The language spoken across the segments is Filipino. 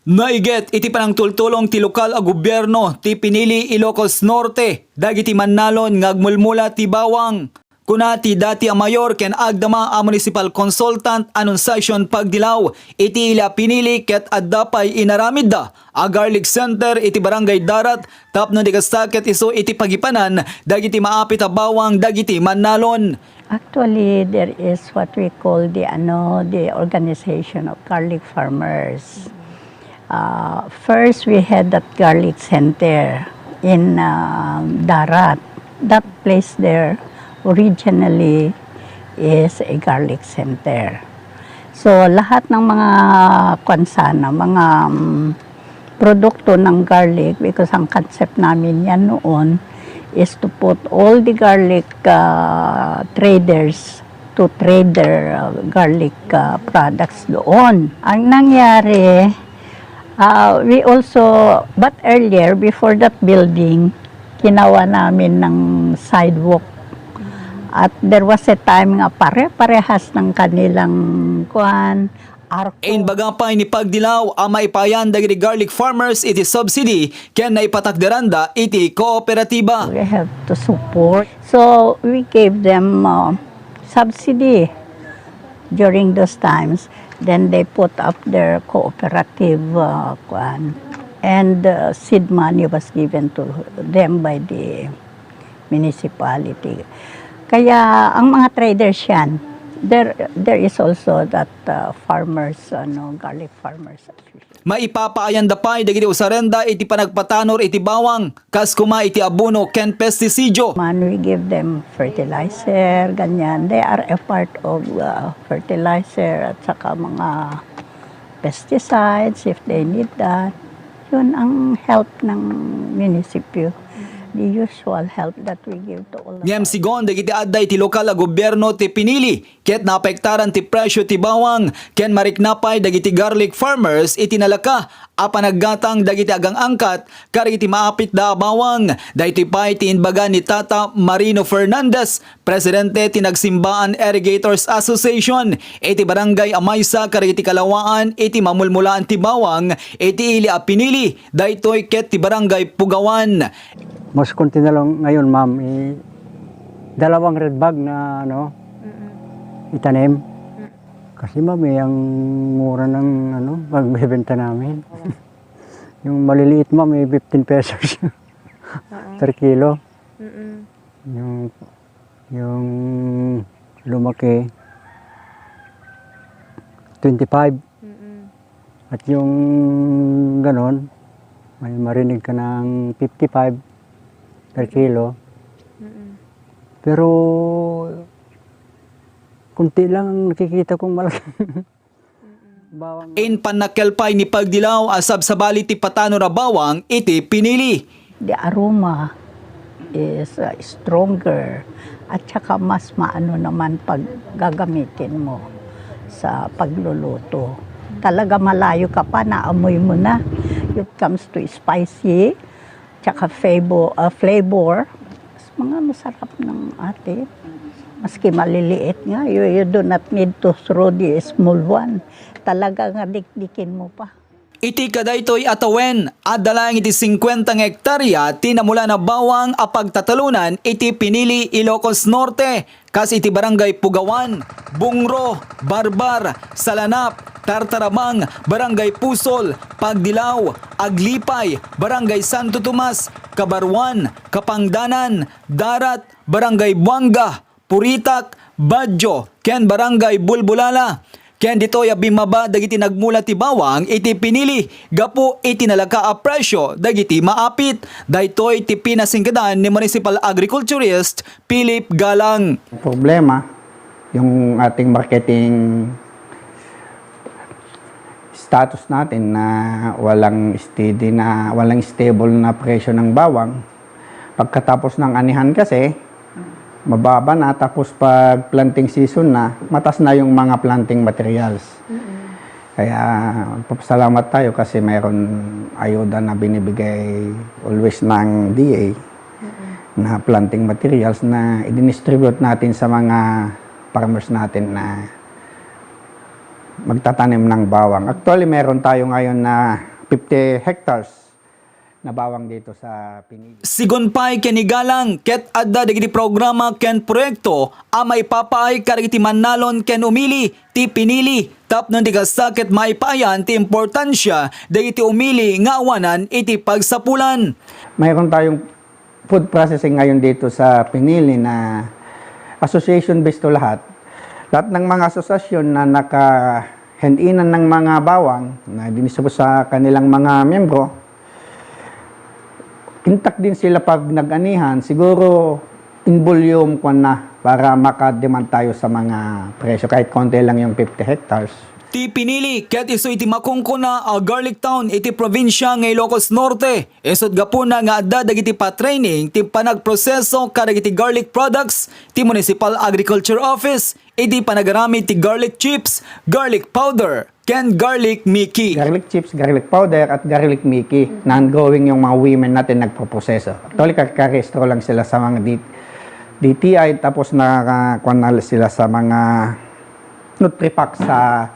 Naiget iti panang tultulong ti lokal a gobyerno ti pinili Ilocos Norte dagiti mannalon ngagmulmula ti bawang. Kuna ti dati a mayor ken agdama a municipal consultant anunsasyon pagdilaw iti ila pinili ket addapay inaramid da a garlic center iti barangay Darat tapno di kastaket iso iti pagipanan dagiti maapit a bawang dagiti mannalon. Actually, there is what we call the organization of garlic farmers. First, we had that garlic center in Darat. That place there originally is a garlic center. So, lahat ng mga kwansana, mga produkto ng garlic, because ang concept namin yan noon is to put all the garlic traders to trade their garlic products doon. Ang nangyari, we also, but earlier, before that building, ginawa namin ng sidewalk. At there was a time nga pare-parehas ng kanilang kuhan, arko. Baga pa ni pagdilaw ang maipayan dagiti garlic farmers iti subsidy ken naipatakderanda iti kooperatiba. We have to support. So we gave them subsidy during those times. Then they put up their cooperative and seed money was given to them by the municipality. Kaya ang mga traders yan, there is also that farmers, garlic farmers. Maipapaayan da pay dagiti usarenda iti panagpatanor iti bawang kas kuma iti abono ken pestisidyo. Man, we give them fertilizer, ganyan. They are a part of fertilizer at saka mga pesticides if they need that. Yun ang help ng munisipyo. The usual help that we give to all of Ngem sigon dagiti adday ti lokal a gobyerno ti pinili ket naapektaran ti presyo ti bawang ken mariknapay dagiti garlic farmers iti nalaka a panaggatang dagiti agang angkat kariti maapit da bawang. Daytoy pay ti inbaga ni Tata Marino Fernandez, presidente ti Nagsimbaan Irrigators Association iti barangay Amaysa kariti Kalawaan iti mamulmulaan ti bawang iti ili a pinili daytoy ket ti barangay Pugawan. Mas konti na lang ngayon, ma'am, dalawang red bag na itanim. Kasi ma'am, ang mura ng pagbebenta namin. Yung maliliit ma'am, 15 pesos per kilo. Yung lumaki, 25. At yung ganon, may marinig ka ng 55 per kilo. Pero kunti lang ang nakikita kong malaki. Bawang. Panakkelpay ni pagdilaw asab sa bali ti patano ra bawang iti pinili. The aroma is stronger at saka mas maano naman pag gagamitin mo sa pagluluto. Talaga malayo ka pa, naamoy mo na. It comes to spicy, tsaka flavor, mga masarap ng ate. Maski maliliit nga, you do not need to throw the small one. Talaga nga dikdikin mo pa. Iti kadaytoy atawen, adalang iti 50 hektarya tinamula na bawang a pagtatalunan iti pinili Ilocos Norte, kas iti barangay Pugawan, Bungro, Barbar, Salanap, Tartaramang, Barangay Pusol, Pagdilaw, Aglipay, Barangay Santo Tomas, Kabarwan, Kapangdanan, Darat, Barangay Buanga, Puritak, Badjo, ken Barangay Bulbulala. Ken ditoy bimaba dagiti nagmula ti bawang iti pinili gapo iti nalaka a presyo dagiti maapit. Daytoy ti pinasingkadan ni Municipal Agriculturist Philip Galang. Problema yung ating marketing status natin na walang stable na presyo ng bawang. Pagkatapos ng anihan kasi mababa na, tapos pag planting season na, matas na yung mga planting materials. Kaya papasalamat tayo kasi mayroon ayuda na binibigay always ng DA na planting materials na i-distribute natin sa mga farmers natin na magtatanim ng bawang. Actually, meron tayo ngayon na 50 hectares na bawang dito sa Pinili. Sigon pa'y kanigalang ket adda dagiti programa ken proyekto a maipapaay kariti manalon ken umili ti pinili tapnon ti kasta ket maipayan ti importansya dagiti umili nga awanan iti pagsapulan. Mayroon tayong food processing ngayon dito sa Pinili na association based to lahat. Lahat ng mga asosasyon na naka-hand-inan ng mga bawang na dinistribu sa kanilang mga membro, intact din sila pag nag-anihan, siguro in volume ko na para maka-demand tayo sa mga presyo. Kahit konti lang yung 50 hectares. Ti pinili ket iso iti makungkuna a garlic town iti probinsya nga Ilocos Norte. Isod gapuna nga adda dagiti pa-training ti panagproseso kadagiti garlic products ti Municipal Agriculture Office iti panagarami ti garlic chips, garlic powder, ken garlic Mickey. Garlic chips, garlic powder, at garlic Mickey. Non-growing yung mga women natin nagproproseso. Actually, kakarestro lang sila sa mga DTI, tapos nakakuha sila sa mga Nutripack sa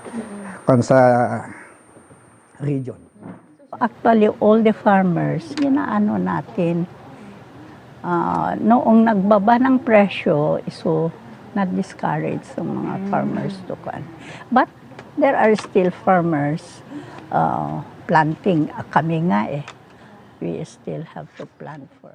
region. Actually, all the farmers, ginaano natin, noong nagbaba ng presyo, so na-discourage ng mga farmers to kan. But there are still farmers planting. Kami nga we still have to plant for